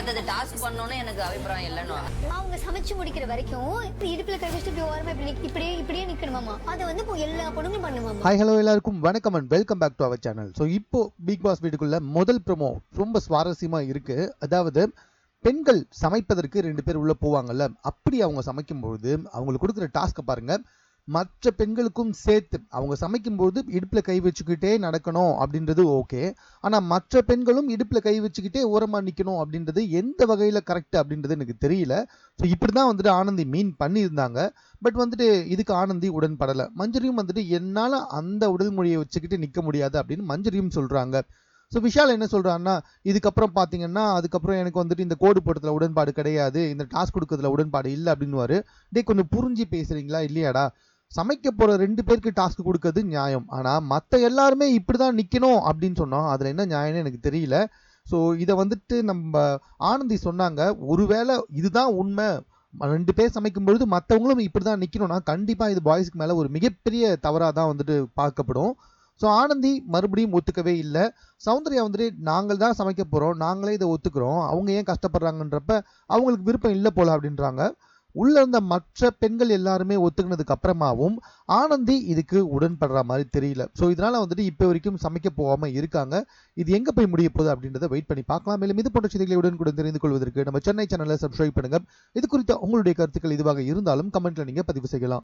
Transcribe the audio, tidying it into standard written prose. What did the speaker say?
அடுத்தது டாஸ்க் பண்ணோன்னு எனக்கு அபிப்பிராயம் இல்லைன்னு. அவங்க சமைச்சு முடிக்கிற வரைக்கும் இடுப்புல கை வச்சுட்டு இப்படி ஓரமா இப்படியே நிக்கணுமாமா. அதை வந்து இப்போ எல்லா பொண்ணுங்களும் பண்ணுவாமா. ஹாய் ஹலோ எல்லாருக்கும் வணக்கம் and welcome back to our channel. So இப்போ பிக் பாஸ் வீட்டுக்குள்ள முதல் ப்ரோமோ ரொம்ப சுவாரஸ்யமா இருக்கு. அதாவது பெண்கள் சமைப்பதற்கு 2 பேர் உள்ள போவாங்கல்ல, அப்படி அவங்க சமைக்கும்போது அவங்களுக்கு கொடுக்குற டாஸ்க்கை பாருங்க. மற்ற பெண்களுக்கும் சேர்த்து அவங்க சமைக்கும்போது இடுப்புல கை வச்சுக்கிட்டே நடக்கணும் அப்படின்றது ஓகே. ஆனா மற்ற பெண்களும் இடுப்புல கை வச்சுக்கிட்டே ஓரமா நிக்கணும் அப்படின்றது எந்த வகையில கரெக்ட் அப்படின்றது எனக்கு தெரியல. ஸோ இப்படிதான் வந்துட்டு ஆனந்தி மீன் பண்ணியிருந்தாங்க. பட் வந்துட்டு இதுக்கு ஆனந்தி உடன்படலை. மஞ்சரியும் வந்துட்டு என்னால அந்த உடல் மொழியை வச்சுக்கிட்டு நிக்க முடியாது அப்படின்னு மஞ்சரியும் சொல்றாங்க. ஸோ விஷால் என்ன சொல்றான்னா, இதுக்கப்புறம் பார்த்தீங்கன்னா அதுக்கப்புறம் எனக்கு வந்துட்டு இந்த கோடு போட்டதுல உடன்பாடு கிடையாது, இந்த டாஸ்க் கொடுக்கறதுல உடன்பாடு இல்லை அப்படின்னுவாரு. டே கொஞ்சம் புரிஞ்சு பேசுறீங்களா இல்லையாடா? சமைக்க போற 2 பேருக்கு டாஸ்க் கொடுக்கறது நியாயம். ஆனா மத்த எல்லாருமே இப்படிதான் நிக்கணும் அப்படின்னு சொன்னோம், அதுல என்ன நியாயம்னு எனக்கு தெரியல. ஸோ இதை வந்துட்டு நம்ம ஆனந்தி சொன்னாங்க, ஒருவேளை இதுதான் உண்மை, 2 பேர் சமைக்கும் பொழுது மற்றவங்களும் இப்படிதான் நிக்கணும்னா கண்டிப்பா இது பாய்ஸ்க்கு மேல ஒரு மிகப்பெரிய தவறா தான் வந்துட்டு பார்க்கப்படும். ஸோ ஆனந்தி மறுபடியும் ஒத்துக்கவே இல்லை. சௌந்தர்யா வந்துட்டு நாங்கள் தான் சமைக்க போறோம், நாங்களே இதை ஒத்துக்கிறோம், அவங்க ஏன் கஷ்டப்படுறாங்கன்றப்ப அவங்களுக்கு விருப்பம் இல்லை போல அப்படின்றாங்க. உள்ள இருந்த மற்ற பெண்கள் எல்லாருமே ஒத்துக்கினதுக்கு அப்புறமாவும் ஆனந்தி இதுக்கு உடன்படுற மாதிரி தெரியல. ஸோ இதனால வந்துட்டு இப்போ வரைக்கும் சமைக்க போகாம இருக்காங்க. இது எங்க போய் முடிய போகுது அப்படின்றத வெயிட் பண்ணி பார்க்கலாம். மேலும் இது போன்ற செய்திகளை உடனுக்குடன் தெரிந்து கொள்வதற்கு நம்ம சென்னை சேனலை சப்ஸ்கிரைப் பண்ணுங்க. இது குறித்த உங்களுடைய கருத்துக்கள் இதுவாக இருந்தாலும் கமெண்ட்ல நீங்க பதிவு செய்யலாம்.